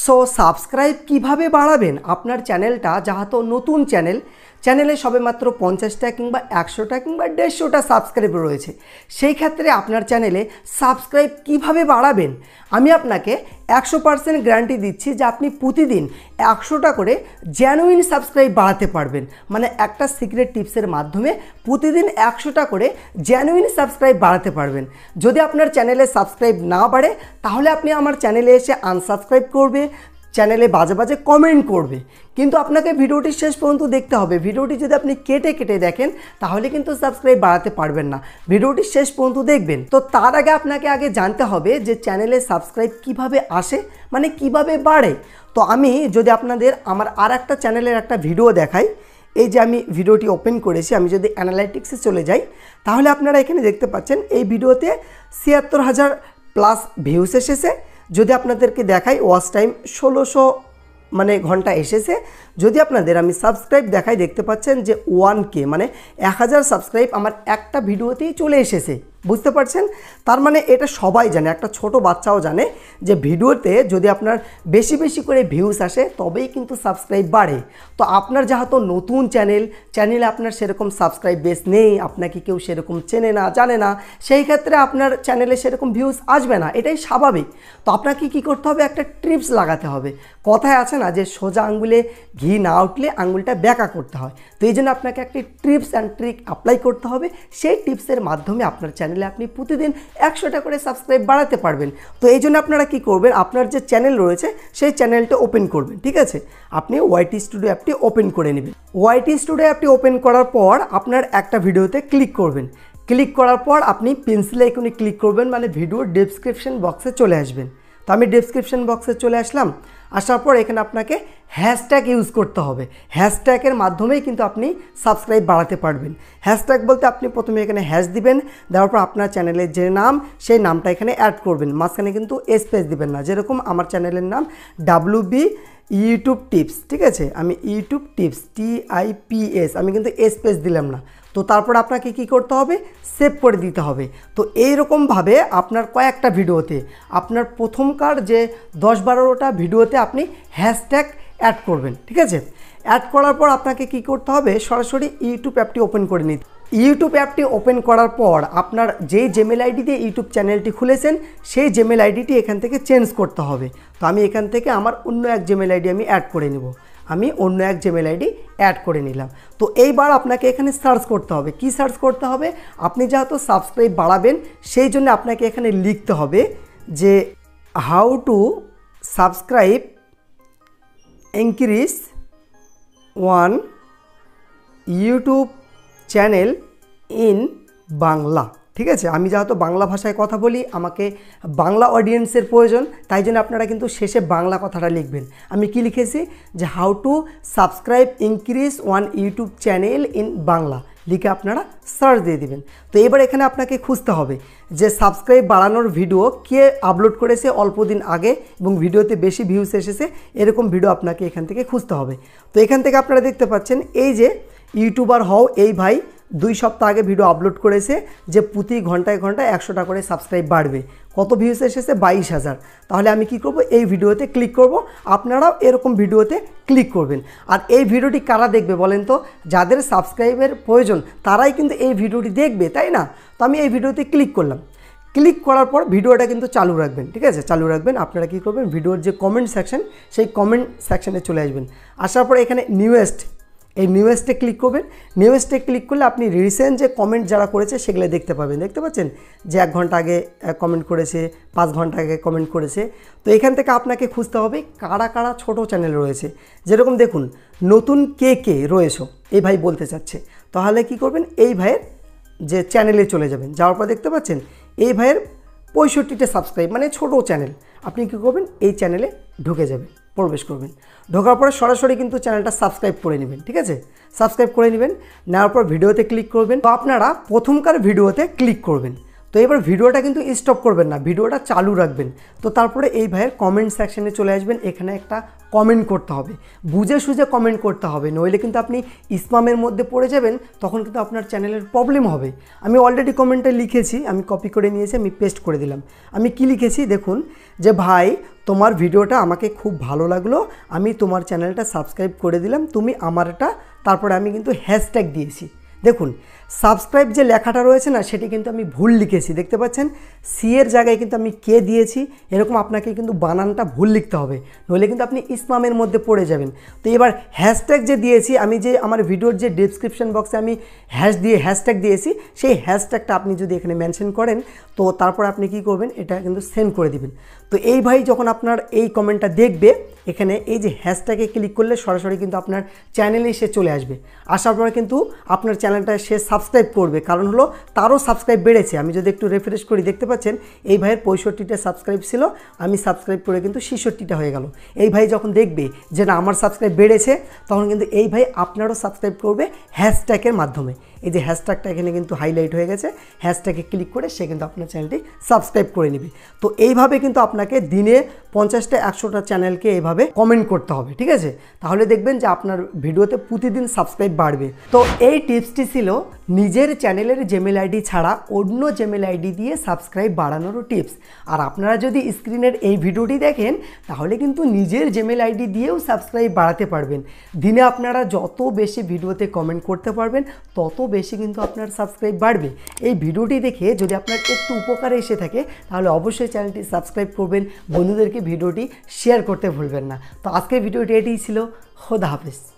So subscribe কিভাবে বাড়াবেন আপনার চ্যানেলটা, যেহেতু নতুন চ্যানেলে সবেমাত্র 50টা কিংবা 100টা কিংবা 150টা সাবস্ক্রাইব রয়েছে। সেই ক্ষেত্রে আপনার চ্যানেলে সাবস্ক্রাইব কিভাবে বাড়াবেন আমি আপনাকে 100% গ্যারান্টি দিচ্ছি যে আপনি প্রতিদিন 100টা করে জেনুইন সাবস্ক্রাইব বাড়াতে পারবেন। মানে একটা সিক্রেট টিপসের মাধ্যমে প্রতিদিন 100টা করে জেনুইন সাবস্ক্রাইব বাড়াতে পারবেন। যদি আপনার চ্যানেলে সাবস্ক্রাইব না বাড়ে তাহলে আপনি আমার চ্যানেলে এসে আনসাবস্ক্রাইব করবে, চ্যানেলে বাজে বাজে কমেন্ট করবে, কিন্তু আপনাকে ভিডিওটি শেষ পর্যন্ত দেখতে হবে। ভিডিওটি যদি আপনি কেটে কেটে দেখেন তাহলে কিন্তু সাবস্ক্রাইব বাড়াতে পারবেন না। ভিডিওটি শেষ পর্যন্ত দেখবেন। তো তার আগে আপনাকে আগে জানতে হবে যে চ্যানেলে সাবস্ক্রাইব কিভাবে আসে, মানে কিভাবে বাড়ে। তো আমি যদি আপনাদের আমার আর একটা চ্যানেলের একটা ভিডিও দেখাই, এই যে আমি ভিডিওটি ওপেন করেছি, আমি যদি অ্যানালাইটিক্সে চলে যাই তাহলে আপনারা এখানে দেখতে পাচ্ছেন এই ভিডিওতে ৭৬,০০০ প্লাস ভিউস এসেছে। যদি আপনাদেরকে দেখাই ওয়াচ টাইম ১৬০০ ঘন্টা এসেছে। যদি আপনাদের আমি সাবস্ক্রাইব দেখাই দেখতে পাচ্ছেন যে 1K মানে ১০০০ সাবস্ক্রাইব আমার একটা ভিডিওতেই চলে এসেছে। বুঝতে পারছেন? তার মানে এটা সবাই জানে, একটা ছোট বাচ্চাও জানে যে ভিডিওতে যদি আপনার বেশি বেশি করে ভিউস আসে তবেই কিন্তু সাবস্ক্রাইব বাড়ে। তো আপনার যেহেতু নতুন চ্যানেলে আপনার সেরকম সাবস্ক্রাইব বেস নেই, আপনাকে কেউ সেরকম চেনে না জানে না, সেই ক্ষেত্রে আপনার চ্যানেলে সেরকম ভিউস আসবে না, এটাই স্বাভাবিক। তো আপনাকে কি করতে হবে, একটা ট্রিপস লাগাতে হবে। কথায় আছে না যে সোজা আঙ্গুলে ঘি না উঠলে আঙ্গুলটা ব্যাকা করতে হয়। তো এই জন্য আপনাকে একটি টিপস অ্যান্ড ট্রিক অ্যাপ্লাই করতে হবে। সেই টিপসের মাধ্যমে আপনার চ্যানেলে আপনি প্রতিদিন 100টা করে সাবস্ক্রাইব বাড়াতে পারবেন। তো এই জন্য আপনারা কি করবেন, আপনার যে চ্যানেল রয়েছে সেই চ্যানেলটা ওপেন করবেন। ঠিক আছে, আপনি ওয়াইটি স্টুডিও অ্যাপটি ওপেন করে নেবেন। ওয়াইটি স্টুডিও অ্যাপটি ওপেন করার পর আপনার একটা ভিডিওতে ক্লিক করবেন। ক্লিক করার পর আপনি পেন্সিল আইকনে ক্লিক করবেন, মানে ভিডিওর ডেসক্রিপশন বক্সে চলে আসবেন। তো আমি ডেসক্রিপশন বক্সে চলে আসলাম। আসার পর এখানে আপনাকে হ্যাশট্যাগ ইউজ করতে হবে। হ্যাশট্যাগের মাধ্যমেই কিন্তু আপনি সাবস্ক্রাইব বাড়াতে পারবেন। হ্যাশট্যাগ বলতে আপনি প্রথমে এখানে হ্যাশ দিবেন, দেওয়ার পর আপনার চ্যানেলের যে নাম সেই নামটা এখানে অ্যাড করবেন। মাঝখানে কিন্তু স্পেস দিবেন না, যেরকম আমার চ্যানেলের নাম WB ইউটিউব টিপস। ঠিক আছে, আমি ইউটিউব টিপস TIPS, আমি কিন্তু স্পেস দিলাম না। তো তারপর আপনাকে কি করতে হবে, সেভ করে দিতে হবে। তো এইরকমভাবে আপনার কয়েকটা ভিডিওতে, আপনার প্রথমকার যে 10-12টা ভিডিওতে আপনি হ্যাশট্যাগ অ্যাড করবেন। ঠিক আছে, অ্যাড করার পর আপনাকে কি করতে হবে, সরাসরি ইউটিউব অ্যাপটি ওপেন করে নিতে। ইউটিউব অ্যাপটি ওপেন করার পর আপনার যেই জিমেল আইডি দিয়ে ইউটিউব চ্যানেলটি খুলেছেন সেই জিমেল আইডিটি এখান থেকে চেঞ্জ করতে হবে। তো আমি এখান থেকে আমার অন্য এক জিমেল আইডি আমি অ্যাড করে নেব। আমি অন্য এক জিমেল আইডি অ্যাড করে নিলাম। তো এইবার আপনাকে এখানে সার্চ করতে হবে। কি সার্চ করতে হবে, আপনি যেহেতু সাবস্ক্রাইব বাড়াবেন সেই জন্য আপনাকে এখানে লিখতে হবে যে how to subscribe increase one YouTube channel in Bangla. ঠিক আছে, আমি যেহেতু বাংলা ভাষায় কথা বলি, আমাকে বাংলা অডিয়েন্সের প্রয়োজন, তাই জন্য আপনারা কিন্তু শেষে বাংলা কথাটা লিখবেন। আমি কি লিখেছি যে how to subscribe increase one YouTube channel in Bangla লিখে আপনারা সার্চ দিয়ে দিবেন। তো এবার এখানে আপনাকে খুঁজতে হবে যে সাবস্ক্রাইব বাড়ানোর ভিডিও কে আপলোড করেছে অল্প দিন আগে এবং ভিডিওতে বেশি ভিউস এসেছে, এরকম ভিডিও আপনাকে এখান থেকে খুঁজতে হবে। তো এখান থেকে আপনারা দেখতে পাচ্ছেন এই যে ইউটিউবার হও এই ভাই 2 সপ্তাহ আগে ভিডিও আপলোড করেছে যে প্রতি ঘন্টায় 100টা করে সাবস্ক্রাইব বাড়বে। কত ভিউস এসেছে, 22,000। তাহলে আমি কি করব, এই ভিডিওতে ক্লিক করব। আপনারাও এরকম ভিডিওতে ক্লিক করবেন। আর এই ভিডিওটি কারা দেখবে বলেন তো, যাদের সাবস্ক্রাইবের প্রয়োজন তারাই কিন্তু এই ভিডিওটি দেখবে, তাই না? তো আমি এই ভিডিওতে ক্লিক করলাম। ক্লিক করার পর ভিডিওটা কিন্তু চালু রাখবেন। ঠিক আছে, চালু রাখবেন। আপনারা কি করবেন, ভিডিওর যে কমেন্ট সেকশন সেই কমেন্ট সেকশনে চলে আসবেন। আসার পর এখানে নিউয়েস্ট, এই নিউয়েস্টে ক্লিক করবেন। নিউয়েস্টে ক্লিক করলে আপনি রিসেন্ট যে কমেন্ট যারা করেছে সেগুলো দেখতে পাবেন। দেখতে পাচ্ছেন যে 1 ঘন্টা আগে কমেন্ট করেছে, 5 ঘন্টা আগে কমেন্ট করেছে। তো এখান থেকে আপনাকে খুঁজতে হবে কারা কারা ছোট চ্যানেল রয়েছে। যেরকম দেখুন নতুন কে রয়েছে এই ভাই বলতে চাচ্ছে, তাহলে কি করবেন, এই ভাইয়ের যে চ্যানেলে চলে যাবেন। যাওয়ার পর দেখতে পাচ্ছেন এই ভাইয়ের 65টা সাবস্ক্রাইব, মানে ছোট চ্যানেল। আপনি কী করবেন, এই চ্যানেলে ঢুকে যাবেন, প্রবেশ করবেন। ঢোকার পরে সরাসরি কিন্তু চ্যানেলটা সাবস্ক্রাইব করে নেবেন। ঠিক আছে, সাবস্ক্রাইব করে নেবেন। নেওয়ার পর ভিডিওতে ক্লিক করবেন। তো আপনারা প্রথমকার ভিডিওতে ক্লিক করবেন। তো এবার ভিডিওটা কিন্তু স্টপ করবেন না, ভিডিওটা চালু রাখবেন। তো তারপরে এই ভাইয়ের কমেন্ট সেকশনে চলে আসবেন, এখানে একটা কমেন্ট করতে হবে, বুঝে সুঝে কমেন্ট করতে হবে, নইলে কিন্তু আপনি স্প্যামের মধ্যে পড়ে যাবেন, তখন কিন্তু আপনার চ্যানেলের প্রবলেম হবে। আমি অলরেডি কমেন্টে লিখেছি, আমি কপি করে নিয়েছি, আমি পেস্ট করে দিলাম। আমি কি লিখেছি দেখুন, যে ভাই তোমার ভিডিওটা আমাকে খুব ভালো লাগলো, আমি তোমার চ্যানেলটা সাবস্ক্রাইব করে দিলাম, তুমি আমারটা, তারপরে আমি কিন্তু হ্যাশট্যাগ দিয়েছি। দেখুন সাবস্ক্রাইব যে লেখাটা রয়েছে না, সেটি কিন্তু আমি ভুল লিখেছি, দেখতে পাচ্ছেন, সি এর জায়গায় কিন্তু আমি কে দিয়েছি। এরকম আপনাকে কিন্তু বানানটা ভুল লিখতে হবে, নইলে কিন্তু আপনি স্প্যামের মধ্যে পড়ে যাবেন। তো এবার হ্যাশট্যাগ যে দিয়েছি, আমি যে আমার ভিডিওর যে ডেসক্রিপশন বক্সে আমি হ্যাশট্যাগ দিয়েছি, সেই হ্যাশট্যাগটা আপনি যদি এখানে মেনশন করেন, তো তারপর আপনি কি করবেন, এটা কিন্তু সেন্ড করে দিবেন। তো এই ভাই যখন আপনার এই কমেন্টটা দেখবে, এখানে এই যে হ্যাশট্যাগে ক্লিক করলে সরাসরি কিন্তু আপনার চ্যানেলে সে চলে আসবে। আসার পরে কিন্তু আপনার চ্যানেলটা সে সাবস্ক্রাইব করবে, কারণ হলো তারও সাবস্ক্রাইব বেড়েছে। আমি যদি একটু রেফ্রেশ করি, দেখতে পাচ্ছেন এই ভাইয়ের 65টা সাবস্ক্রাইব ছিল, আমি সাবস্ক্রাইব করে কিন্তু 66টা হয়ে গেল। এই ভাই যখন দেখবে যে না আমার সাবস্ক্রাইব বেড়েছে, তখন কিন্তু এই ভাই আপনারও সাবস্ক্রাইব করবে হ্যাশট্যাগের মাধ্যমে। এই যে হ্যাশট্যাগটা এখানে কিন্তু হাইলাইট হয়ে গেছে, হ্যাশট্যাগে ক্লিক করে সে কিন্তু আপনার চ্যানেলটি সাবস্ক্রাইব করে নেবে। তো এইভাবে কিন্তু আপনাকে দিনে 50টা 100টা চ্যানেলকে এইভাবে কমেন্ট করতে হবে, ঠিক আছে? তাহলে দেখবেন যে আপনার ভিডিওতে প্রতিদিন সাবস্ক্রাইব বাড়বে। তো এই টিপসটি ছিল নিজের চ্যানেলের জিমেল আইডি ছাড়া অন্য জিমেল আইডি দিয়ে সাবস্ক্রাইব বাড়ানোরও টিপস। আর আপনারা যদি স্ক্রিনের এই ভিডিওটি দেখেন, তাহলে কিন্তু নিজের জিমেল আইডি দিয়েও সাবস্ক্রাইব বাড়াতে পারবেন। দিনে আপনারা যত বেশি ভিডিওতে কমেন্ট করতে পারবেন, তত বেশি কিন্তু আপনার সাবস্ক্রাইব বাড়বে। এই ভিডিওটি দেখে যদি আপনার একটু উপকারে এসে থাকে, তাহলে অবশ্যই চ্যানেলটি সাবস্ক্রাইব করবেন, বন্ধুদেরকে ভিডিওটি শেয়ার করতে ভুলবেন না। তো আজকের ভিডিওটি এটিই ছিল। খোদা হাফেজ।